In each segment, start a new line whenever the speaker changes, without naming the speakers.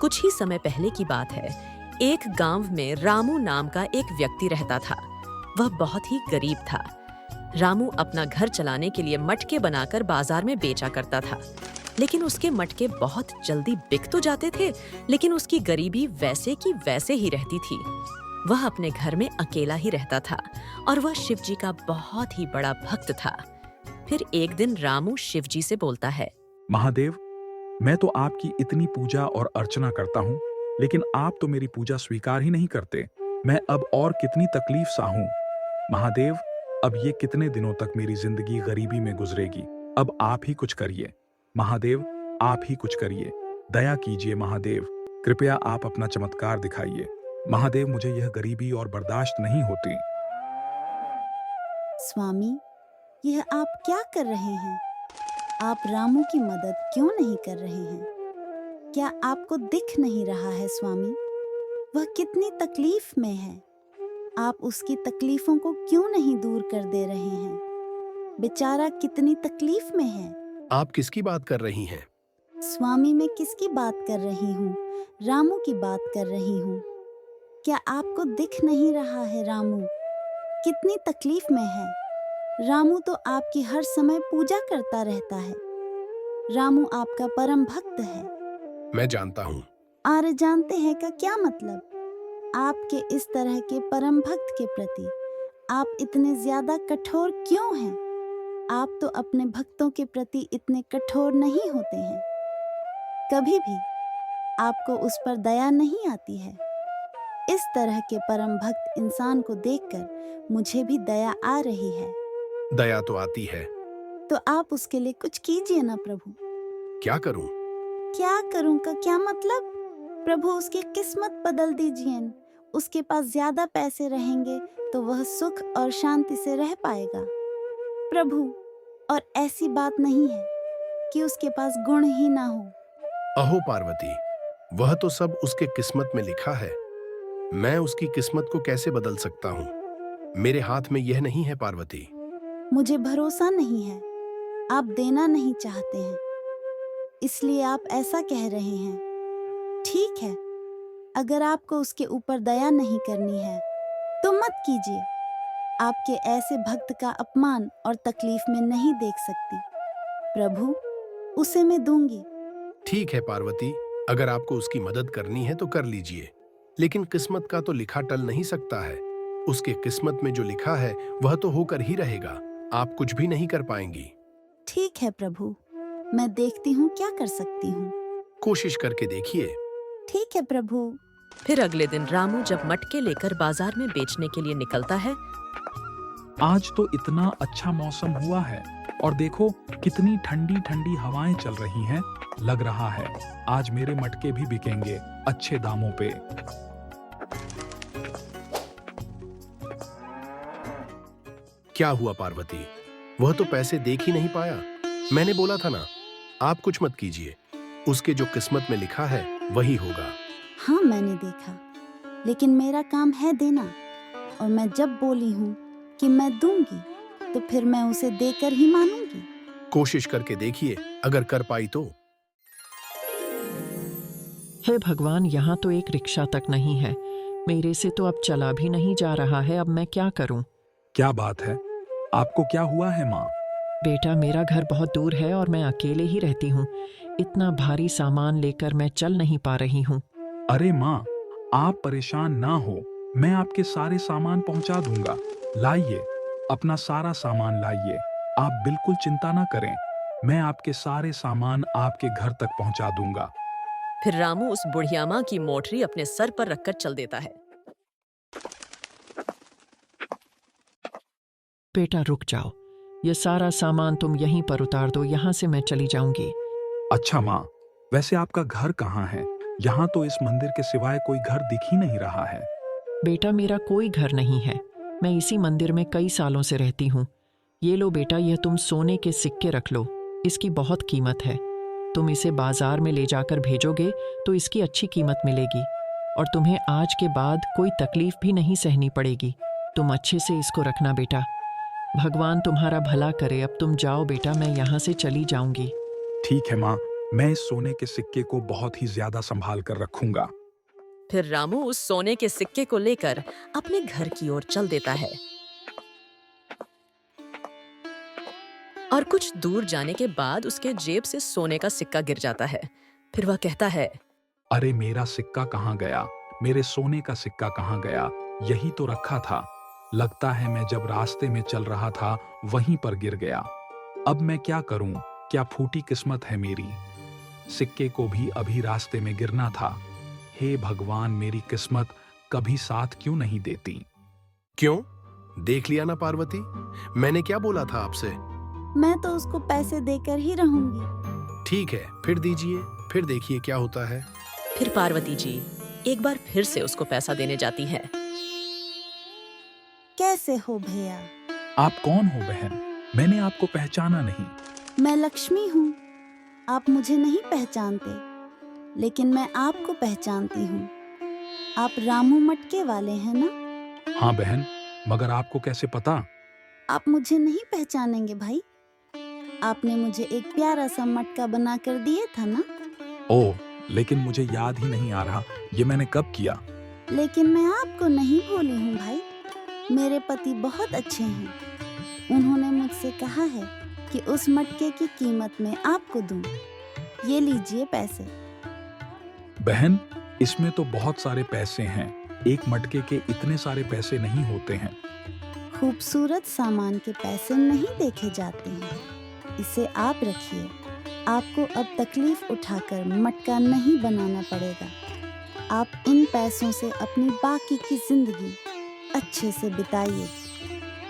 कुछ ही समय पहले की बात है। एक गांव में रामू नाम का एक व्यक्ति रहता था। वह बहुत ही गरीब था। रामू अपना घर चलाने के लिए मटके बनाकर बाजार में बेचा करता था। लेकिन उसके मटके बहुत जल्दी बिक तो जाते थे, लेकिन उसकी गरीबी वैसे की वैसे ही रहती थी। वह अपने घर में अकेला ही रहता था और वह शिवजी का बहुत ही बड़ा भक्त था। फिर एक दिन रामू शिवजी से बोलता है,
महादेव, मैं तो आपकी इतनी पूजा और अर्चना करता हूँ, लेकिन आप तो मेरी पूजा स्वीकार ही नहीं करते। मैं अब और कितनी तकलीफ सहूं? महादेव, अब ये कितने दिनों तक मेरी जिंदगी गरीबी में गुजरेगी? अब आप ही कुछ करिए। महादेव, आप ही कुछ करिए। दया कीजिए महादेव, कृपया आप अपना चमत्कार दिखाइए। महादेव, मुझे यह गरीबी और बर्दाश्त नहीं होती।
स्वामी, यह आप क्या कर रहे हैं? आप रामू की मदद क्यों नहीं कर रहे हैं? क्या आपको दिख नहीं रहा है स्वामी? वह कितनी तकलीफ में है। आप उसकी तकलीफों को क्यों नहीं दूर कर दे रहे हैं? बेचारा कितनी तकलीफ में है।
आप किसकी बात कर रही हैं?
स्वामी, मैं किसकी बात कर रही हूँ? रामू की बात कर रही हूँ। क्या आपको दिख नहीं रहा है रामू कितनी तकलीफ में है? रामू तो आपकी हर समय पूजा करता रहता है। रामू आपका परम भक्त है।
मैं जानता हूँ।
अरे जानते हैं का क्या मतलब? आपके इस तरह के परम भक्त के प्रति आप इतने ज्यादा कठोर क्यों हैं? आप तो अपने भक्तों के प्रति इतने कठोर नहीं होते हैं। कभी भी आपको उस पर दया नहीं आती है। इस तरह के परम भक्त इंसान को देखकर मुझे भी दया आ रही है।
दया तो आती है।
तो आप उसके लिए कुछ कीजिए ना प्रभु।
क्या करूं?
क्या करूं का क्या मतलब? प्रभु, उसकी किस्मत बदल दीजिए। उसके पास ज्यादा पैसे रहेंगे तो वह सुख और शांति से रह पाएगा। प्रभु, और ऐसी बात नहीं है कि उसके पास गुण ही ना हो।
अहो पार्वती, वह तो सब उसके किस्मत में लिखा है। मैं उसकी किस्मत को कैसे बदल सकता हूँ? मेरे हाथ में यह नहीं है पार्वती।
मुझे भरोसा नहीं है। आप देना नहीं चाहते हैं, इसलिए आप ऐसा कह रहे हैं। ठीक है, अगर आपको उसके ऊपर दया नहीं करनी है तो मत कीजिए। आपके ऐसे भक्त का अपमान और तकलीफ में नहीं देख सकती। प्रभु, उसे मैं दूंगी।
ठीक है पार्वती, अगर आपको उसकी मदद करनी है तो कर लीजिए, लेकिन किस्मत का तो लिखा टल नहीं सकता है। उसके किस्मत में जो लिखा है वह तो होकर ही रहेगा। आप कुछ भी नहीं कर पाएंगी।
ठीक है प्रभु, मैं देखती हूँ क्या कर सकती हूँ।
कोशिश करके देखिए।
ठीक है प्रभु।
फिर अगले दिन रामू जब मटके लेकर बाजार में बेचने के लिए निकलता है।
आज तो इतना अच्छा मौसम हुआ है और देखो कितनी ठंडी ठंडी हवाएं चल रही हैं। लग रहा है आज मेरे मटके भी बिकेंगे अच्छे दामों पे।
क्या हुआ पार्वती? वह तो पैसे देख ही नहीं पाया। मैंने बोला था ना, आप कुछ मत कीजिए। उसके जो किस्मत में लिखा है वही होगा।
हाँ, मैंने देखा, लेकिन मेरा काम है देना, और मैं जब बोली हूँ कि मैं दूंगी तो फिर मैं उसे देकर ही मानूंगी।
कोशिश करके देखिए, अगर कर पाई तो।
हे भगवान, यहाँ तो एक रिक्शा तक नहीं है। मेरे से तो अब चला भी नहीं जा रहा है। अब मैं क्या करूँ?
क्या बात है? आपको क्या हुआ है माँ?
बेटा, मेरा घर बहुत दूर है और मैं अकेले ही रहती हूँ। इतना भारी सामान लेकर मैं चल नहीं पा रही हूँ।
अरे माँ, आप परेशान ना हो, मैं आपके सारे सामान पहुँचा दूंगा। लाइए, अपना सारा सामान लाइए। आप बिल्कुल चिंता ना करें, मैं आपके सारे सामान आपके घर तक पहुँचा दूंगा।
फिर रामू उस बुढ़िया माँ की मोटरी अपने सर पर रखकर चल देता है।
बेटा रुक जाओ, ये सारा सामान तुम यहीं पर उतार दो, यहाँ से मैं चली जाऊंगी।
अच्छा माँ, वैसे आपका घर कहाँ है? यहाँ तो इस मंदिर के सिवाय कोई घर दिख ही नहीं रहा है।
बेटा, मेरा कोई घर नहीं है। मैं इसी मंदिर में कई सालों से रहती हूँ। ये लो बेटा, यह तुम सोने के सिक्के रख लो। इसकी बहुत कीमत है। तुम इसे बाजार में ले जाकर भेजोगे तो इसकी अच्छी कीमत मिलेगी और तुम्हें आज के बाद कोई तकलीफ भी नहीं सहनी पड़ेगी। तुम अच्छे से इसको रखना बेटा। भगवान तुम्हारा भला करे। अब तुम जाओ बेटा, मैं यहाँ से चली जाऊंगी।
ठीक है माँ, मैं इस सोने के सिक्के को बहुत ही ज्यादा संभाल कर रखूंगा।
फिर रामू उस सोने के सिक्के को लेकर अपने घर की ओर चल देता है और कुछ दूर जाने के बाद उसके जेब से सोने का सिक्का गिर जाता है। फिर वह कहता है,
अरे मेरा सिक्का कहाँ गया? मेरे सोने का सिक्का कहाँ गया? यही तो रखा था। लगता है मैं जब रास्ते में चल रहा था वहीं पर गिर गया। अब मैं क्या करूं? क्या फूटी किस्मत है मेरी। सिक्के को भी अभी रास्ते में गिरना था। हे भगवान, मेरी किस्मत कभी साथ क्यों नहीं देती?
क्यों? देख लिया ना पार्वती, मैंने क्या बोला था आपसे।
मैं तो उसको पैसे देकर ही रहूंगी।
ठीक है, फिर दीजिए, फिर देखिए क्या होता है।
फिर पार्वती जी एक बार फिर से उसको पैसा देने जाती है।
कैसे हो भैया?
आप कौन हो बहन? मैंने आपको पहचाना नहीं।
मैं लक्ष्मी हूँ। आप मुझे नहीं पहचानते, लेकिन मैं आपको पहचानती हूँ। आप रामू मटके वाले हैं ना?
हाँ बहन, मगर आपको कैसे पता?
आप मुझे नहीं पहचानेंगे भाई। आपने मुझे एक प्यारा सा मटका बना कर दिए था ना?
ओह, लेकिन मुझे याद ही नहीं आ रहा ये मैंने कब किया।
लेकिन मैं आपको नहीं भूली हूँ भाई। मेरे पति बहुत अच्छे हैं। उन्होंने मुझसे कहा है कि उस मटके की कीमत मैं आपको दूं। ये लीजिए पैसे।
बहन, इसमें तो बहुत सारे पैसे हैं। एक मटके के इतने सारे पैसे नहीं होते हैं।
खूबसूरत सामान के पैसे नहीं देखे जाते हैं। इसे आप रखिए। आपको अब तकलीफ उठाकर मटका नहीं बनाना पड़ेगा। आप इन पैसों से अपनी बाकी की जिंदगी अच्छे से बिताइए।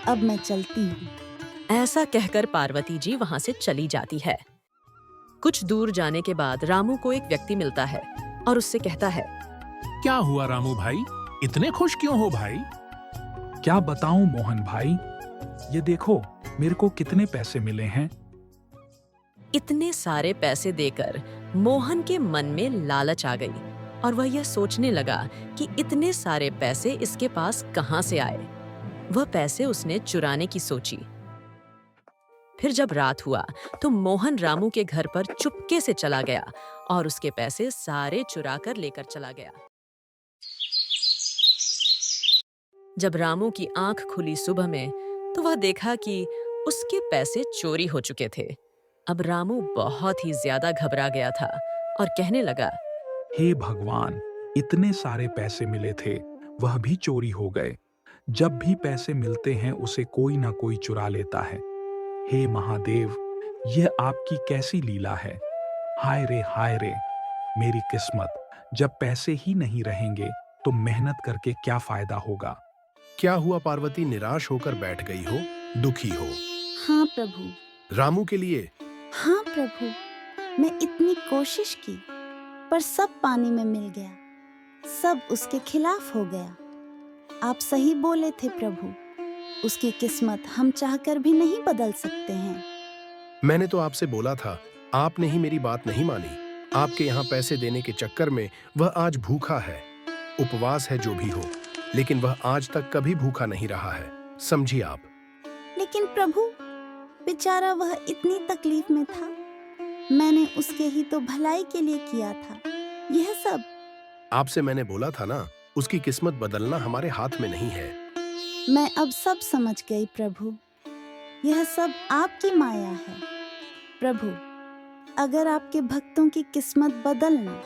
अब मैं चलती हूँ।
ऐसा कहकर पार्वती जी वहां से चली जाती है। कुछ दूर जाने के बाद रामू को एक व्यक्ति मिलता है और उससे कहता है,
क्या हुआ रामू भाई, इतने खुश क्यों हो भाई?
क्या बताऊं मोहन भाई, ये देखो मेरे को कितने पैसे मिले हैं।
इतने सारे पैसे देकर मोहन के मन में लालच आ गई और वह यह सोचने लगा कि इतने सारे पैसे इसके पास कहां से आए। वह पैसे उसने चुराने की सोची। फिर जब रात हुआ तो मोहन रामू के घर पर चुपके से चला गया और उसके पैसे सारे चुरा कर लेकर चला गया। जब रामू की आंख खुली सुबह में तो वह देखा कि उसके पैसे चोरी हो चुके थे। अब रामू बहुत ही ज्यादा घबरा गया था और कहने लगा,
हे भगवान, इतने सारे पैसे मिले थे, वह भी चोरी हो गए। जब भी पैसे मिलते हैं उसे कोई ना कोई चुरा लेता है। हे महादेव, यह आपकी कैसी लीला है। हाय रे मेरी किस्मत। जब पैसे ही नहीं रहेंगे तो मेहनत करके क्या फायदा होगा।
क्या हुआ पार्वती, निराश होकर बैठ गई हो, दुखी हो?
हाँ प्रभु।
रामू के लिए?
हाँ प्रभु, मैं इतनी कोशिश की पर सब पानी में मिल गया। सब उसके खिलाफ हो गया। आप सही बोले थे प्रभु, उसकी किस्मत हम चाहकर भी नहीं बदल सकते हैं।
मैंने तो आपसे बोला था, आपने ही मेरी बात नहीं मानी। आपके यहाँ पैसे देने के चक्कर में वह आज भूखा है। उपवास है जो भी हो, लेकिन वह आज तक कभी भूखा नहीं रहा है, समझिए आप।
लेकिन प्रभु, बेचारा वह इतनी तकलीफ में था। मैंने उसके ही तो भलाई के लिए किया था यह सब।
आपसे मैंने बोला था ना, उसकी किस्मत बदलना हमारे हाथ में नहीं है।
मैं अब सब समझ गई प्रभु। यह सब आपकी माया है। प्रभु, अगर आपके भक्तों की किस्मत बदलना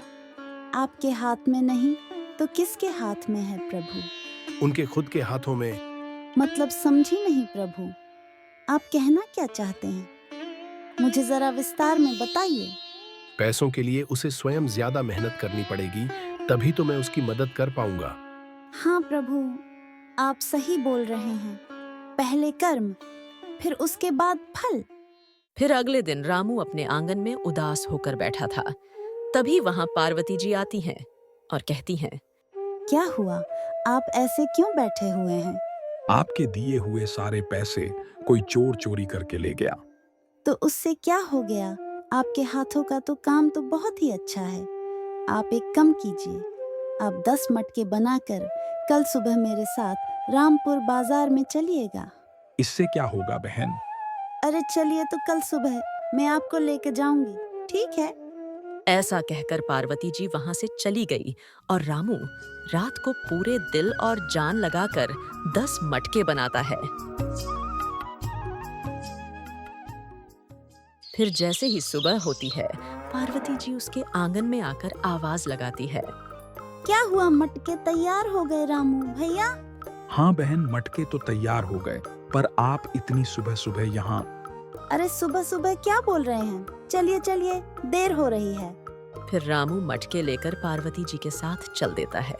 आपके हाथ में नहीं तो किसके हाथ में है प्रभु?
उनके खुद के हाथों में।
मतलब समझी नहीं प्रभु, आप कहना क्या चाहते हैं? मुझे जरा विस्तार में बताइए।
पैसों के लिए उसे स्वयं ज्यादा मेहनत करनी पड़ेगी, तभी तो मैं उसकी मदद कर पाऊंगा।
हाँ प्रभु, आप सही बोल रहे हैं। पहले कर्म, फिर उसके बाद फल।
फिर अगले दिन रामू अपने आंगन में उदास होकर बैठा था। तभी वहां पार्वती जी आती हैं और कहती हैं,
क्या हुआ? आप ऐसे क्यों बैठे हुए हैं?
आपके दिए हुए सारे पैसे कोई चोर चोरी करके ले गया।
तो उससे क्या हो गया? आपके हाथों का तो काम तो बहुत ही अच्छा है। आप एक काम कीजिए, आप 10 मटके बनाकर कल सुबह मेरे साथ रामपुर बाजार में चलिएगा।
इससे क्या होगा बहन?
अरे चलिए, तो कल सुबह मैं आपको लेकर जाऊंगी, ठीक है?
ऐसा कहकर पार्वती जी वहां से चली गई और रामू रात को पूरे दिल और जान लगाकर 10 मटके बनाता है। फिर जैसे ही सुबह होती है, पार्वती जी उसके आंगन में आकर आवाज लगाती है।
क्या हुआ, मटके तैयार हो गए रामू भैया?
हाँ बहन, मटके तो तैयार हो गए, पर आप इतनी सुबह सुबह यहाँ?
अरे सुबह सुबह क्या बोल रहे हैं? चलिए चलिए, देर हो रही है।
फिर रामू मटके लेकर पार्वती जी के साथ चल देता है।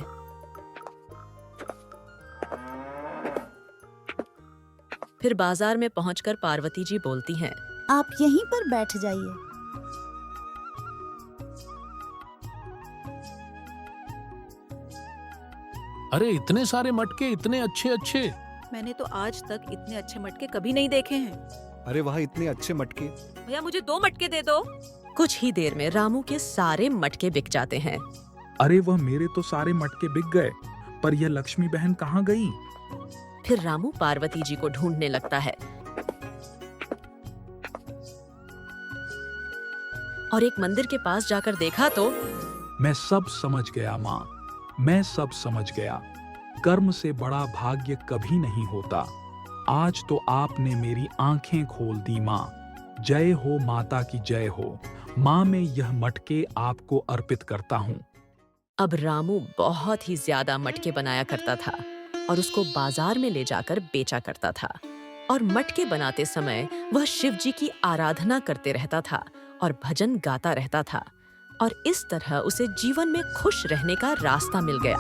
फिर बाजार में पहुंचकर पार्वती जी बोलती हैं,
आप यहीं पर बैठ जाइए।
अरे इतने सारे मटके, इतने अच्छे अच्छे।
मैंने तो आज तक इतने अच्छे मटके कभी नहीं देखे हैं।
अरे वहाँ इतने अच्छे मटके।
भैया मुझे 2 मटके दे दो।
कुछ ही देर में रामू के सारे मटके बिक जाते हैं।
अरे वह मेरे तो सारे मटके बिक गए, पर यह लक्ष्मी बहन कहाँ गई?
फिर रामू पार्वती जी को ढूंढने लगता है और एक मंदिर के पास जाकर देखा तो
मैं सब समझ गया माँ, मैं सब समझ गया। कर्म से बड़ा भाग्य कभी नहीं होता। आज तो आपने मेरी आंखें खोल दी माँ। जय हो माता की जय हो। माँ, मैं यह मटके आपको अर्पित करता हूँ।
अब रामू बहुत ही ज्यादा मटके बनाया करता था और उसको बाजार में ले जाकर बेचा करता था। और मटके बनाते समय वह शिव जी की आराधना करते रहता था और भजन गाता रहता था। और इस तरह उसे जीवन में खुश रहने का रास्ता मिल गया।